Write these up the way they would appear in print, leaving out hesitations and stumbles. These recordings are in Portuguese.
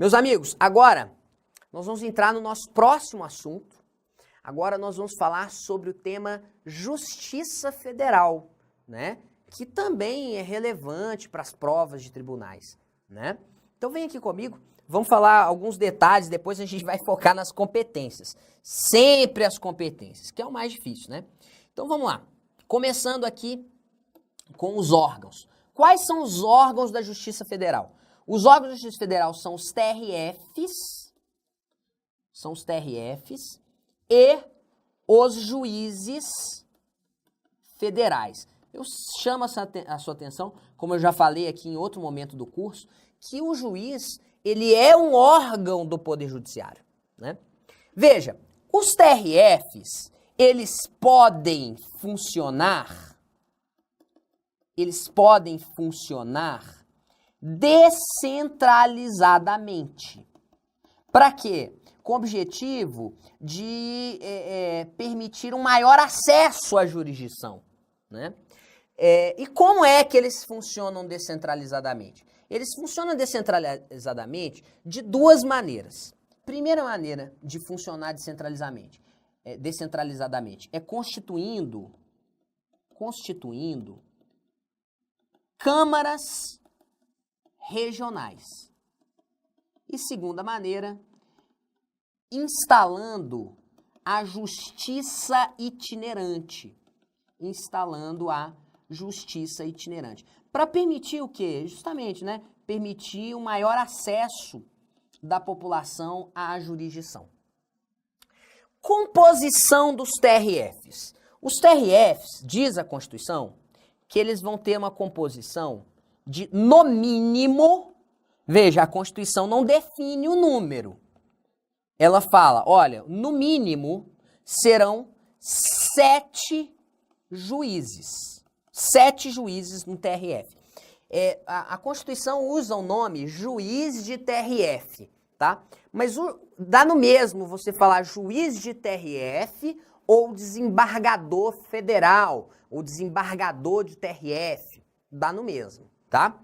Meus amigos, agora nós vamos entrar no nosso próximo assunto. Agora nós vamos falar sobre o tema Justiça Federal, né? Que também é relevante para as provas de tribunais, né? Então vem aqui comigo, vamos falar alguns detalhes, depois a gente vai focar nas competências. Sempre as competências, que é o mais difícil, né? Então vamos lá. Começando aqui com os órgãos. Quais são os órgãos da Justiça Federal? Os órgãos da Justiça Federal são os TRFs, e os juízes federais. Eu chamo a sua atenção, como eu já falei aqui em outro momento do curso, que o juiz, ele é um órgão do Poder Judiciário, né? Veja, os TRFs, eles podem funcionar descentralizadamente. Para quê? Com o objetivo de permitir um maior acesso à jurisdição, né? E como é que eles funcionam descentralizadamente? Eles funcionam descentralizadamente de duas maneiras. Primeira maneira de funcionar descentralizadamente é constituindo câmaras regionais. E segunda maneira, instalando a justiça itinerante. Para permitir o quê? Justamente, né? Permitir um maior acesso da população à jurisdição. Composição dos TRFs. Os TRFs, diz a Constituição, que eles vão ter uma composição de, no mínimo, veja, a Constituição não define o número. Ela fala, olha, no mínimo serão 7 juízes. 7 juízes no TRF. A Constituição usa o nome juiz de TRF, tá? Mas dá no mesmo você falar juiz de TRF ou desembargador federal, ou desembargador de TRF, dá no mesmo, tá?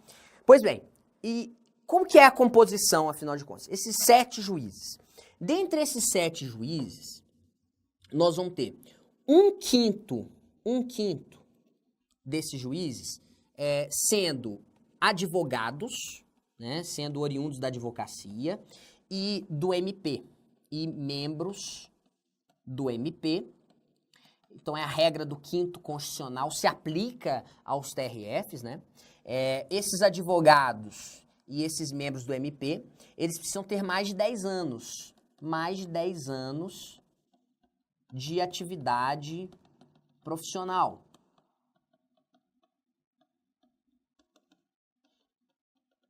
Pois bem, e como que é a composição, afinal de contas? Esses 7 juízes. Dentre esses 7 juízes, nós vamos ter um quinto desses juízes sendo advogados, né, sendo oriundos da advocacia e do MP, e membros do MP. Então é a regra do 5º constitucional, se aplica aos TRFs, né? Esses advogados e esses membros do MP, eles precisam ter mais de 10 anos de atividade profissional.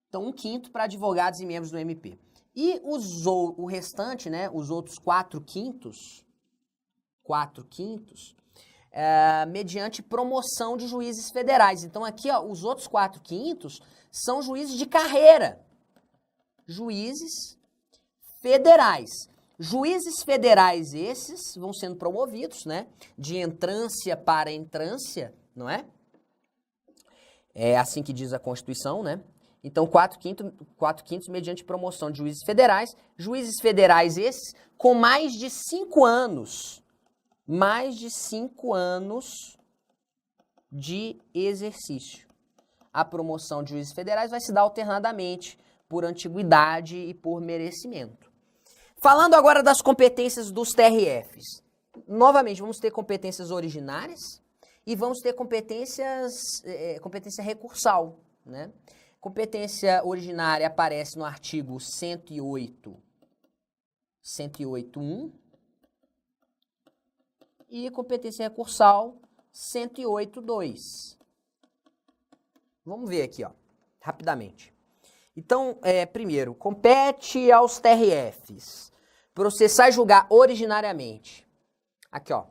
Então, um quinto para advogados e membros do MP. E o restante, né, os outros 4 quintos, mediante promoção de juízes federais. Então, aqui, ó, os outros 4 quintos são juízes de carreira. Juízes federais. Juízes federais esses vão sendo promovidos, né, de entrância para entrância, não é? É assim que diz a Constituição, né? Então, 4 quintos mediante promoção de juízes federais. Juízes federais esses com mais de 5 anos. Mais de 5 anos de exercício. A promoção de juízes federais vai se dar alternadamente por antiguidade e por merecimento. Falando agora das competências dos TRFs. Novamente, vamos ter competências originárias e vamos ter competência recursal, né? Competência originária aparece no artigo 108.1 e competência recursal 108.2. Vamos ver aqui, ó, rapidamente. Então, primeiro, compete aos TRFs processar e julgar originariamente. Aqui, ó,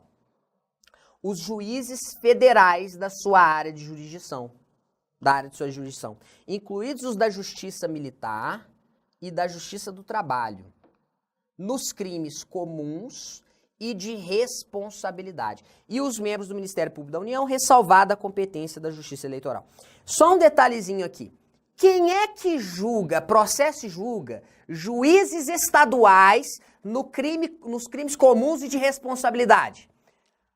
os juízes federais da sua área de jurisdição. Incluídos os da Justiça Militar e da Justiça do Trabalho, nos crimes comuns e de responsabilidade. E os membros do Ministério Público da União, ressalvada a competência da Justiça Eleitoral. Só um detalhezinho aqui. Quem é que julga, processa e julga? Juízes estaduais nos crimes comuns e de responsabilidade.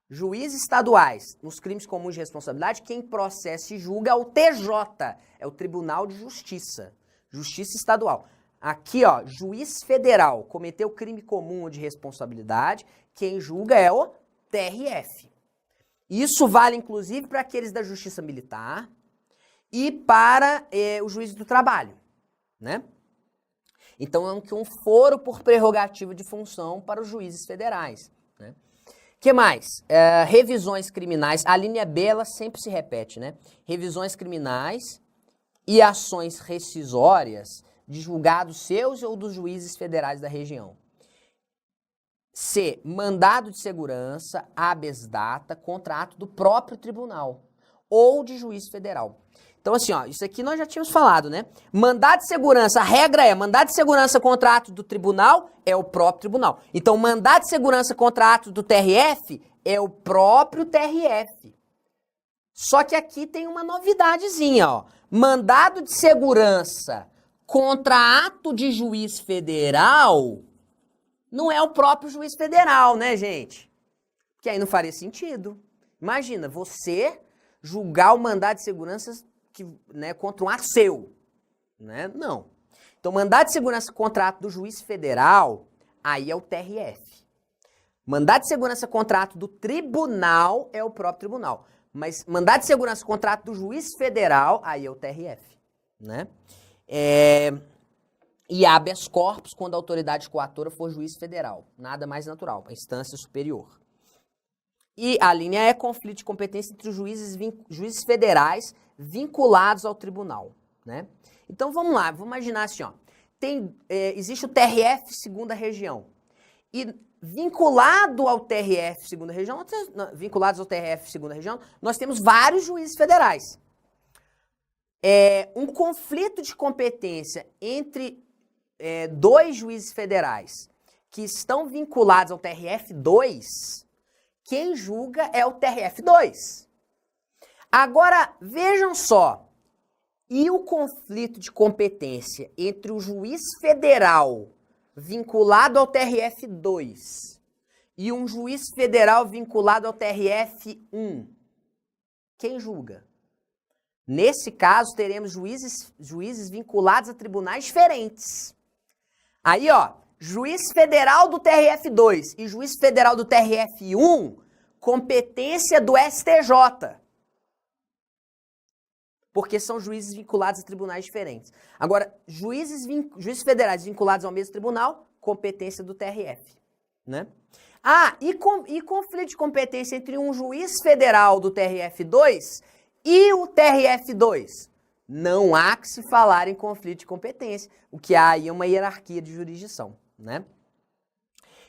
Juízes estaduais nos crimes comuns de responsabilidade, quem processa e julga é o TJ, é o Tribunal de Justiça. Justiça Estadual. Aqui, ó, juiz federal cometeu crime comum ou de responsabilidade, quem julga é o TRF. Isso vale, inclusive, para aqueles da Justiça Militar e para o juiz do trabalho, né? Então, é um foro por prerrogativa de função para os juízes federais, né? Que mais? Revisões criminais. A linha B, ela sempre se repete, né? Revisões criminais e ações rescisórias de julgados seus ou dos juízes federais da região. C. Mandado de segurança, habeas data, contra ato do próprio tribunal ou de juiz federal. Então, assim, ó, isso aqui nós já tínhamos falado, né? Mandado de segurança, a regra é mandado de segurança contra ato do tribunal é o próprio tribunal. Então, mandado de segurança contra ato do TRF é o próprio TRF. Só que aqui tem uma novidadezinha, ó. Mandado de segurança contra ato de juiz federal não é o próprio juiz federal, né, gente? Que aí não faria sentido. Imagina, você julgar o mandado de segurança contra um ato seu, né? Não. Então, mandado de segurança contra ato do juiz federal, aí é o TRF. Mandado de segurança contra ato do tribunal é o próprio tribunal. Mas mandado de segurança contra ato do juiz federal, aí é o TRF, né? E habeas corpus quando a autoridade coatora for juiz federal. Nada mais natural, a instância superior. E a linha é conflito de competência entre os juízes federais vinculados ao tribunal, né? Então vamos lá, vamos imaginar assim, ó. Existe o TRF segunda região. E vinculados ao TRF segunda região, nós temos vários juízes federais. Um conflito de competência entre dois juízes federais que estão vinculados ao TRF2, quem julga é o TRF2. Agora, vejam só, e o conflito de competência entre o juiz federal vinculado ao TRF2 e um juiz federal vinculado ao TRF1, quem julga? Nesse caso, teremos juízes vinculados a tribunais diferentes. Aí, ó, juiz federal do TRF2 e juiz federal do TRF1, competência do STJ. Porque são juízes vinculados a tribunais diferentes. Agora, juízes federais vinculados ao mesmo tribunal, competência do TRF, né? E conflito de competência entre um juiz federal do TRF2 e o TRF2? Não há que se falar em conflito de competência, o que há aí é uma hierarquia de jurisdição, né?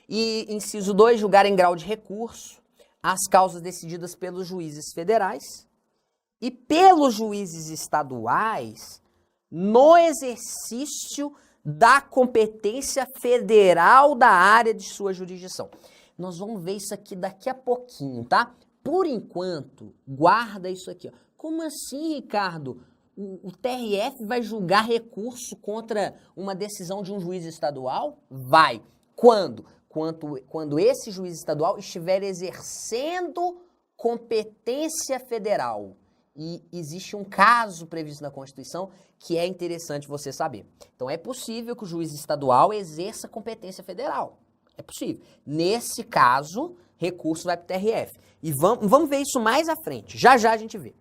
E, inciso 2, julgar em grau de recurso as causas decididas pelos juízes federais e pelos juízes estaduais no exercício da competência federal da área de sua jurisdição. Nós vamos ver isso aqui daqui a pouquinho, tá? Por enquanto, guarda isso aqui, ó. Como assim, Ricardo? O TRF vai julgar recurso contra uma decisão de um juiz estadual? Vai. Quando? Quando esse juiz estadual estiver exercendo competência federal. E existe um caso previsto na Constituição que é interessante você saber. Então, é possível que o juiz estadual exerça competência federal. É possível. Nesse caso, recurso vai para o TRF. E vamos ver isso mais à frente. Já já a gente vê.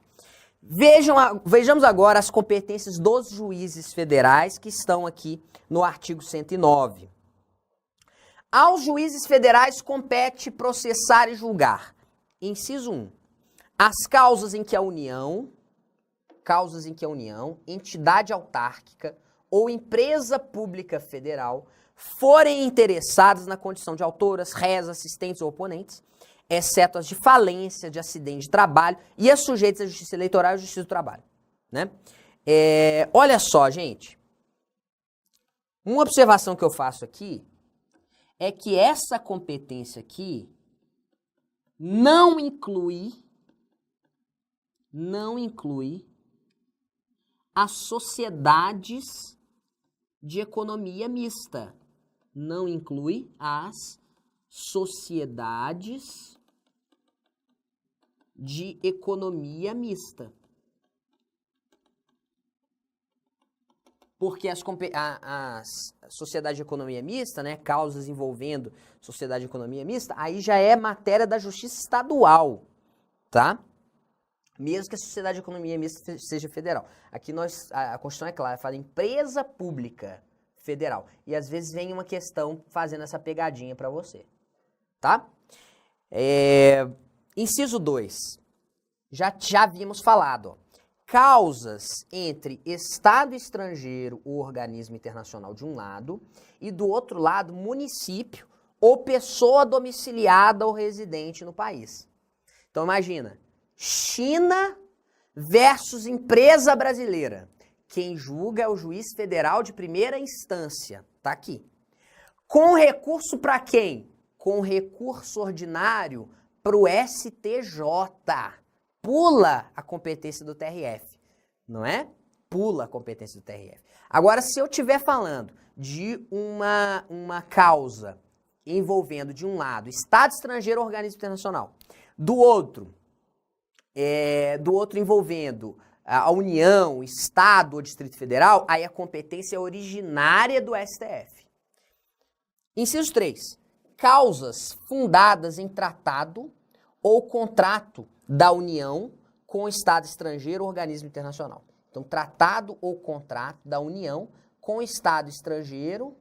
Vejamos agora as competências dos juízes federais que estão aqui no artigo 109. Aos juízes federais compete processar e julgar. Inciso 1. As causas em que a União, entidade autárquica ou empresa pública federal forem interessadas na condição de autoras, réis, assistentes ou oponentes, exceto as de falência, de acidente de trabalho e as sujeitas à justiça eleitoral e à justiça do trabalho, né? Olha só, gente. Uma observação que eu faço aqui é que essa competência aqui não inclui as sociedades de economia mista. Não inclui as sociedades de economia mista. Porque a sociedade de economia mista, né, causas envolvendo sociedade de economia mista, aí já é matéria da justiça estadual, tá? Mesmo que a sociedade de economia mista seja federal. Aqui a Constituição é clara, fala empresa pública federal. E às vezes vem uma questão fazendo essa pegadinha para você, tá? Inciso 2. Já havíamos falado, ó. Causas entre Estado estrangeiro ou organismo internacional de um lado e do outro lado município ou pessoa domiciliada ou residente no país. Então imagina, China versus empresa brasileira. Quem julga é o juiz federal de primeira instância, tá aqui. Com recurso para quem? Com recurso ordinário para o STJ. Pula a competência do TRF, não é? Pula a competência do TRF. Agora, se eu estiver falando de uma causa envolvendo, de um lado, Estado estrangeiro ou organismo internacional, do outro envolvendo a União, Estado ou Distrito Federal, aí a competência é originária do STF. Inciso 3. Causas fundadas em tratado ou contrato da União com o Estado estrangeiro ou organismo internacional. Então, tratado ou contrato da União com o Estado estrangeiro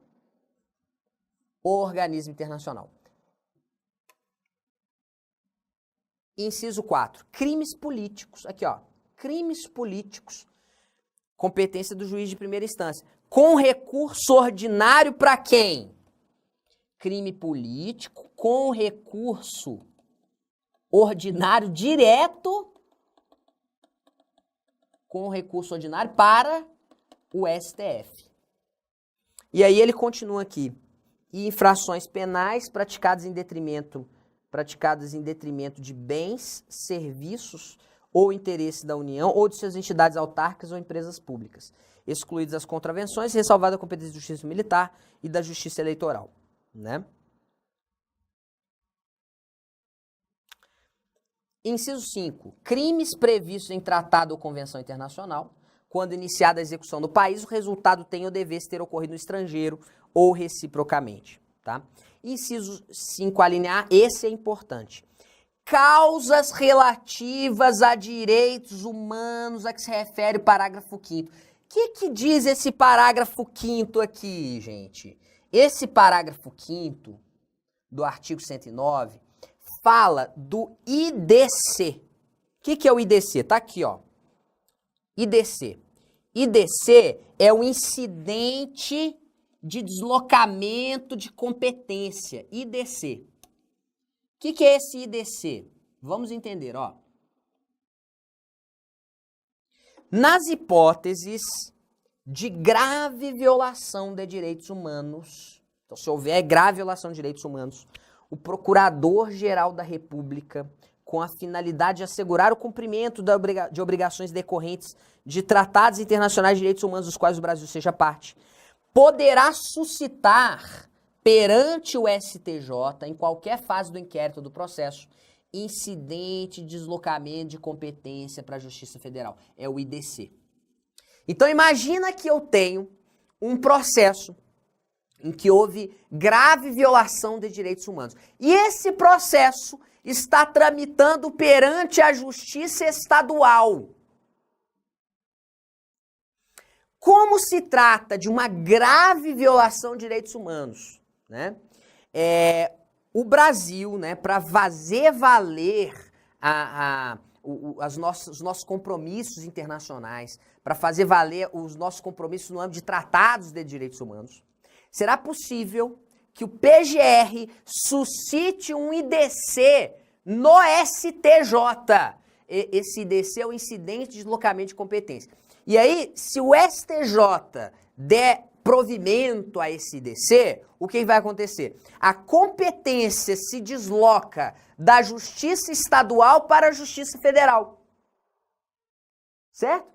ou organismo internacional. Inciso 4. Crimes políticos. Aqui, ó. Crimes políticos. Competência do juiz de primeira instância. Com recurso ordinário para quem? Crime político com recurso ordinário direto com recurso ordinário para o STF. E aí ele continua aqui. E infrações penais praticadas em detrimento de bens, serviços ou interesse da União ou de suas entidades autárquicas ou empresas públicas, excluídas as contravenções, ressalvada a competência da Justiça Militar e da Justiça Eleitoral, né? Inciso 5. Crimes previstos em tratado ou convenção internacional, quando iniciada a execução no país, o resultado tem ou devesse ter ocorrido no estrangeiro ou reciprocamente, tá? Inciso 5, alínea A, esse é importante. Causas relativas a direitos humanos a que se refere o parágrafo 5º. O que diz esse parágrafo 5º aqui, gente? Esse parágrafo 5º do artigo 109 fala do IDC. O que é o IDC? Tá aqui, ó. IDC. IDC é o incidente de deslocamento de competência. IDC. O que é esse IDC? Vamos entender, ó. Nas hipóteses de grave violação de direitos humanos, então se houver grave violação de direitos humanos, o Procurador-Geral da República, com a finalidade de assegurar o cumprimento de obrigações decorrentes de tratados internacionais de direitos humanos dos quais o Brasil seja parte, poderá suscitar perante o STJ, em qualquer fase do inquérito do processo, incidente de deslocamento de competência para a Justiça Federal. É o IDC. Então imagina que eu tenho um processo em que houve grave violação de direitos humanos. E esse processo está tramitando perante a Justiça Estadual. Como se trata de uma grave violação de direitos humanos, né? O Brasil, né, para fazer valer os nossos compromissos internacionais, para fazer valer os nossos compromissos no âmbito de tratados de direitos humanos, será possível que o PGR suscite um IDC no STJ. Esse IDC é o incidente de deslocamento de competência. E aí, se o STJ der provimento a esse IDC, o que vai acontecer? A competência se desloca da Justiça Estadual para a Justiça Federal. Certo?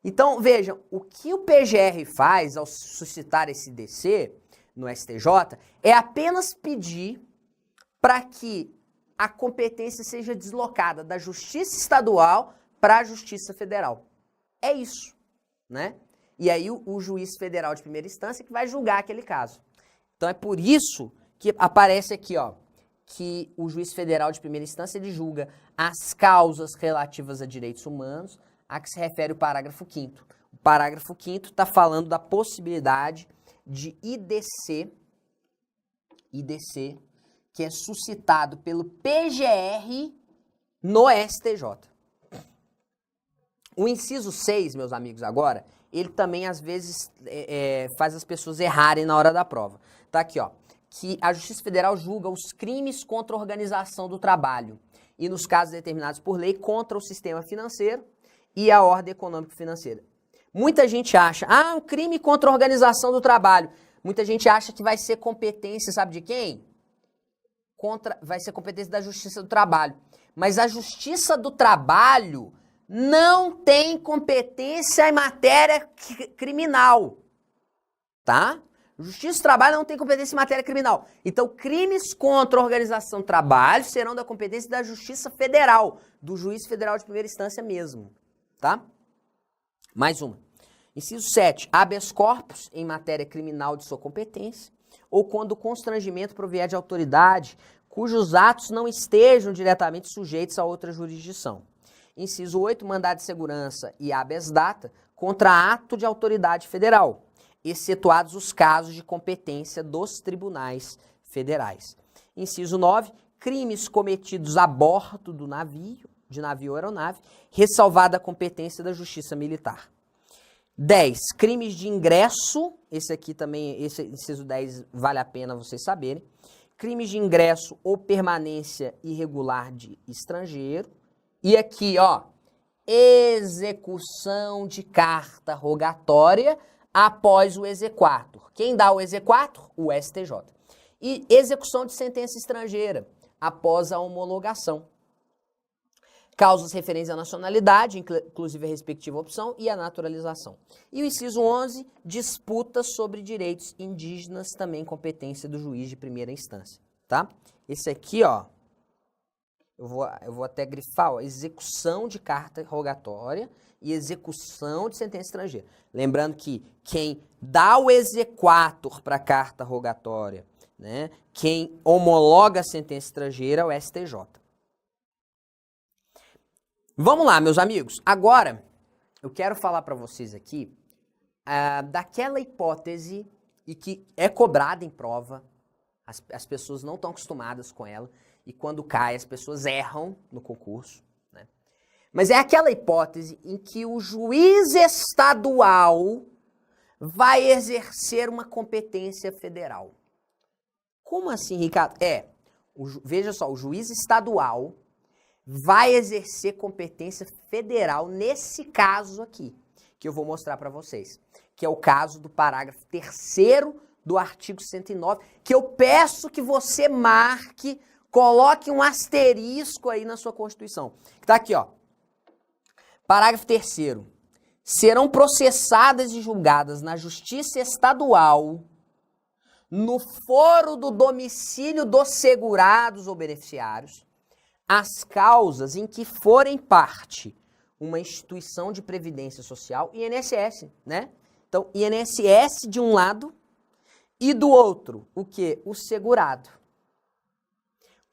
Então, vejam, o que o PGR faz ao suscitar esse DC no STJ é apenas pedir para que a competência seja deslocada da Justiça Estadual para a Justiça Federal. É isso, né? E aí o juiz federal de primeira instância que vai julgar aquele caso. Então é por isso que aparece aqui, ó, que o juiz federal de primeira instância ele julga as causas relativas a direitos humanos a que se refere o parágrafo 5º. O parágrafo 5º está falando da possibilidade de IDC, que é suscitado pelo PGR no STJ. O inciso 6, meus amigos, agora, ele também às vezes faz as pessoas errarem na hora da prova. Tá aqui, ó, que a Justiça Federal julga os crimes contra a organização do trabalho e, nos casos determinados por lei, contra o sistema financeiro e a ordem econômico-financeira. Muita gente acha, um crime contra a organização do trabalho. Muita gente acha que vai ser competência, sabe de quem? Vai ser competência da Justiça do Trabalho. Mas a Justiça do Trabalho não tem competência em matéria criminal, tá? Justiça do Trabalho não tem competência em matéria criminal. Então, crimes contra a organização do trabalho serão da competência da Justiça Federal, do juiz federal de primeira instância mesmo, tá? Mais uma. Inciso 7. Habeas corpus em matéria criminal de sua competência, ou quando o constrangimento provier de autoridade cujos atos não estejam diretamente sujeitos a outra jurisdição. Inciso 8. Mandado de segurança e habeas data contra ato de autoridade federal, excetuados os casos de competência dos tribunais federais. Inciso 9. Crimes cometidos a bordo do navio, de navio ou aeronave, ressalvada a competência da Justiça Militar. 10. Crimes de ingresso, esse aqui também, esse inciso 10 vale a pena vocês saberem. Crimes de ingresso ou permanência irregular de estrangeiro. E aqui, ó, execução de carta rogatória após o exequatur. Quem dá o exequatur? O STJ. E execução de sentença estrangeira após a homologação. Causas referentes à nacionalidade, inclusive a respectiva opção, e a naturalização. E o inciso 11, disputas sobre direitos indígenas, também competência do juiz de primeira instância, tá? Esse aqui, ó, eu vou até grifar, ó, execução de carta rogatória e execução de sentença estrangeira. Lembrando que quem dá o exequatur para a carta rogatória, né, quem homologa a sentença estrangeira é o STJ. Vamos lá, meus amigos. Agora, eu quero falar para vocês aqui daquela hipótese e que é cobrada em prova, as pessoas não estão acostumadas com ela, e quando cai, as pessoas erram no concurso, né? Mas é aquela hipótese em que o juiz estadual vai exercer uma competência federal. Como assim, Ricardo? Veja só, o juiz estadual vai exercer competência federal nesse caso aqui, que eu vou mostrar para vocês, que é o caso do parágrafo 3º do artigo 109, que eu peço que você marque, coloque um asterisco aí na sua Constituição. Tá aqui, ó. Parágrafo 3º. Serão processadas e julgadas na Justiça Estadual, no foro do domicílio dos segurados ou beneficiários, as causas em que forem parte uma instituição de previdência social, INSS, né? Então, INSS de um lado e do outro, o quê? O segurado.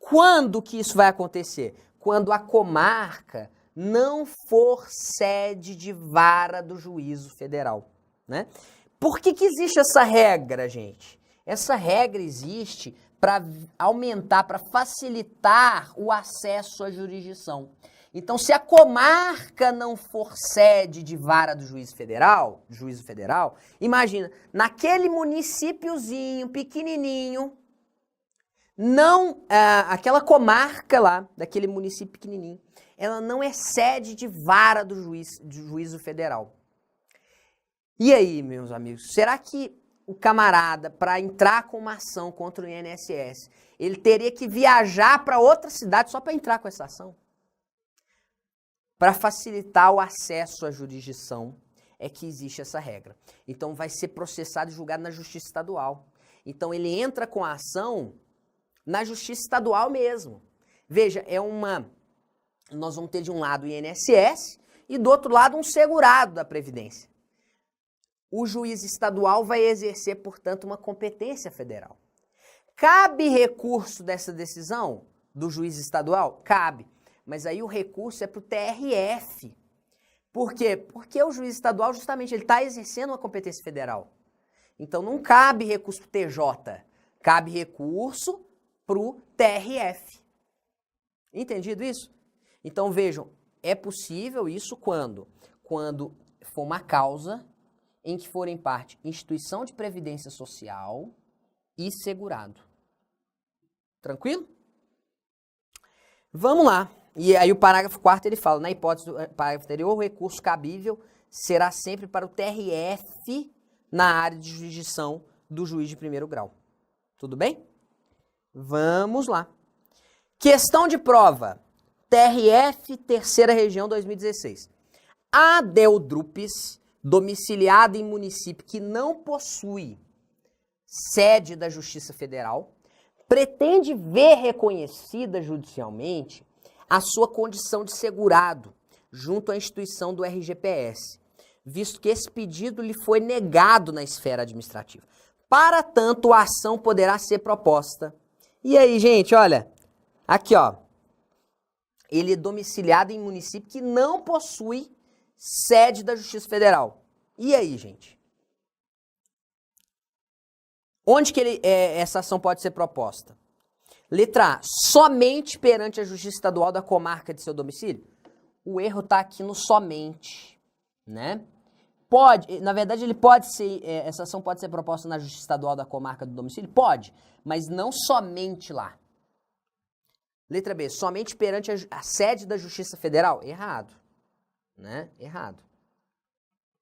Quando que isso vai acontecer? Quando a comarca não for sede de vara do juízo federal, né? Por que existe essa regra, gente? Essa regra existe para aumentar, para facilitar o acesso à jurisdição. Então, se a comarca não for sede de vara do juízo federal, imagina, naquele municípiozinho pequenininho, aquela comarca lá, daquele município pequenininho, ela não é sede de vara do juízo federal. E aí, meus amigos, será que o camarada, para entrar com uma ação contra o INSS, ele teria que viajar para outra cidade só para entrar com essa ação? Para facilitar o acesso à jurisdição, é que existe essa regra. Então vai ser processado e julgado na Justiça Estadual. Então ele entra com a ação na Justiça Estadual mesmo. Veja, nós vamos ter de um lado o INSS e do outro lado um segurado da Previdência. O juiz estadual vai exercer, portanto, uma competência federal. Cabe recurso dessa decisão do juiz estadual? Cabe. Mas aí o recurso é para o TRF. Por quê? Porque o juiz estadual, justamente, ele está exercendo uma competência federal. Então não cabe recurso para o TJ, cabe recurso para o TRF. Entendido isso? Então vejam, é possível isso quando for uma causa em que forem parte instituição de previdência social e segurado. Tranquilo? Vamos lá. E aí o parágrafo 4º ele fala, na hipótese do parágrafo anterior, o recurso cabível será sempre para o TRF na área de jurisdição do juiz de primeiro grau. Tudo bem? Vamos lá. Questão de prova. TRF, Terceira Região, 2016. A Deldrupes, domiciliada em município que não possui sede da Justiça Federal, pretende ver reconhecida judicialmente a sua condição de segurado junto à instituição do RGPS, visto que esse pedido lhe foi negado na esfera administrativa. Para tanto, a ação poderá ser proposta. E aí, gente, olha, aqui, ó, ele é domiciliado em município que não possui sede da Justiça Federal. E aí, gente? Onde que essa ação pode ser proposta? Letra A, somente perante a Justiça Estadual da comarca de seu domicílio? O erro está aqui no somente, né? Pode, na verdade, essa ação pode ser proposta na Justiça Estadual da comarca do domicílio? Pode, mas não somente lá. Letra B, somente perante a sede da Justiça Federal? Errado, né? Errado.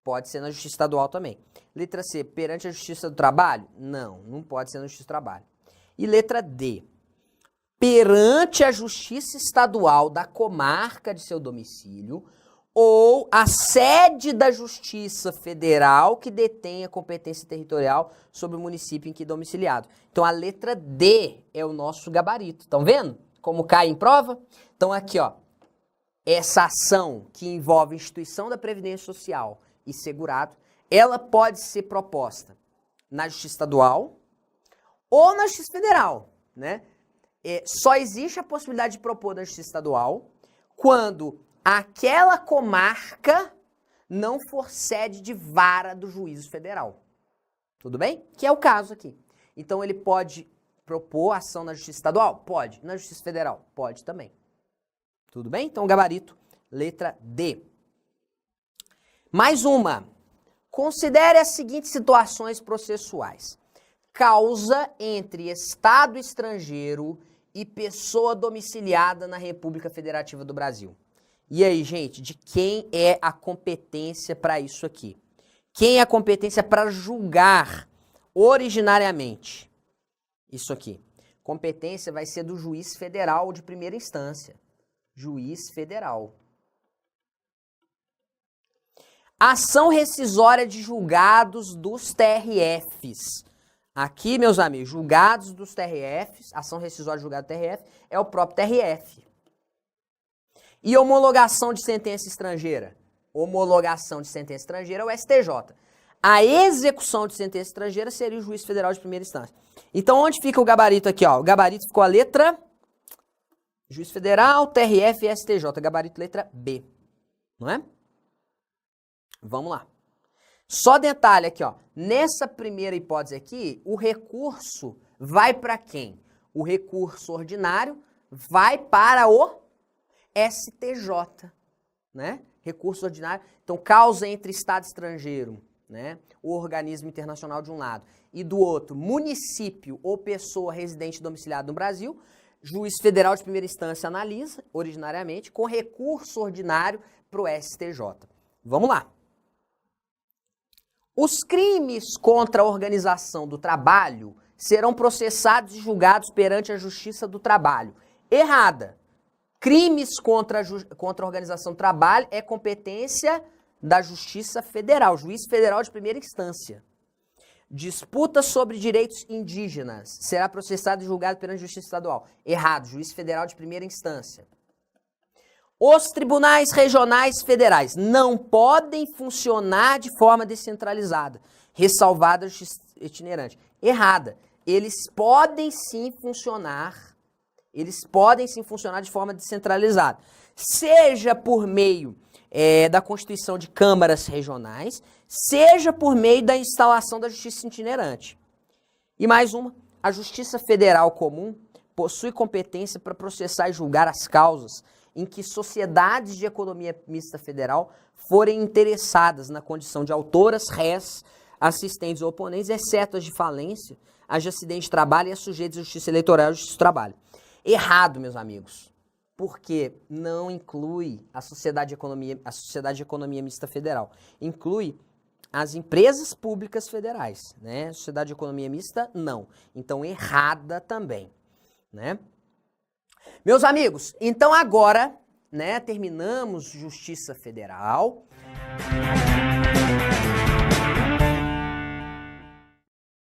Pode ser na Justiça Estadual também. Letra C, perante a Justiça do Trabalho? Não, não pode ser na Justiça do Trabalho. E letra D, perante a Justiça Estadual da comarca de seu domicílio ou a sede da Justiça Federal que detém a competência territorial sobre o município em que é domiciliado. Então, a letra D é o nosso gabarito. Estão vendo como cai em prova? Então, aqui, ó, essa ação que envolve instituição da Previdência Social e segurado, ela pode ser proposta na Justiça Estadual ou na Justiça Federal, né? Só existe a possibilidade de propor na Justiça Estadual quando aquela comarca não for sede de vara do juízo federal. Tudo bem? Que é o caso aqui. Então, ele pode propor ação na Justiça Estadual? Pode. Na Justiça Federal? Pode também. Tudo bem? Então, gabarito, letra D. Mais uma. Considere as seguintes situações processuais. Causa entre Estado estrangeiro e pessoa domiciliada na República Federativa do Brasil. E aí, gente, de quem é a competência para isso aqui? Quem é a competência para julgar originariamente isso aqui? Competência vai ser do juiz federal de primeira instância. Juiz federal. Ação rescisória de julgados dos TRFs. Aqui, meus amigos, julgados dos TRFs, ação rescisória de julgado do TRF, é o próprio TRF. E homologação de sentença estrangeira? Homologação de sentença estrangeira é o STJ. A execução de sentença estrangeira seria o juiz federal de primeira instância. Então, onde fica o gabarito aqui? Ó? O gabarito ficou a letra juiz federal, TRF e STJ. Gabarito letra B. Não é? Vamos lá. Só detalhe aqui, ó. Nessa primeira hipótese aqui, o recurso vai para quem? O recurso ordinário vai para o STJ, né? Recurso ordinário. Então, causa entre Estado estrangeiro, né? O organismo internacional de um lado e do outro, município ou pessoa residente domiciliada no Brasil, juiz federal de primeira instância analisa, originariamente, com recurso ordinário para o STJ. Vamos lá. Os crimes contra a organização do trabalho serão processados e julgados perante a Justiça do Trabalho. Errada. Crimes contra a organização do trabalho é competência da Justiça Federal, juiz federal de primeira instância. Disputa sobre direitos indígenas. Será processado e julgado perante a Justiça Estadual. Errado, juiz federal de primeira instância. Os tribunais regionais federais não podem funcionar de forma descentralizada, ressalvada a justiça itinerante. Errada. Eles podem sim funcionar de forma descentralizada, seja por meio da constituição de câmaras regionais, seja por meio da instalação da justiça itinerante. E mais uma, a Justiça Federal Comum possui competência para processar e julgar as causas em que sociedades de economia mista federal forem interessadas na condição de autoras, rés, assistentes ou oponentes, exceto as de falência, as de acidente de trabalho e as sujeitas à justiça eleitoral e à justiça do trabalho. Errado, meus amigos, porque não inclui a sociedade de economia mista federal. Inclui as empresas públicas federais, né? Sociedade de economia mista, não. Então, errada também, né? Meus amigos, então agora, né, terminamos Justiça Federal.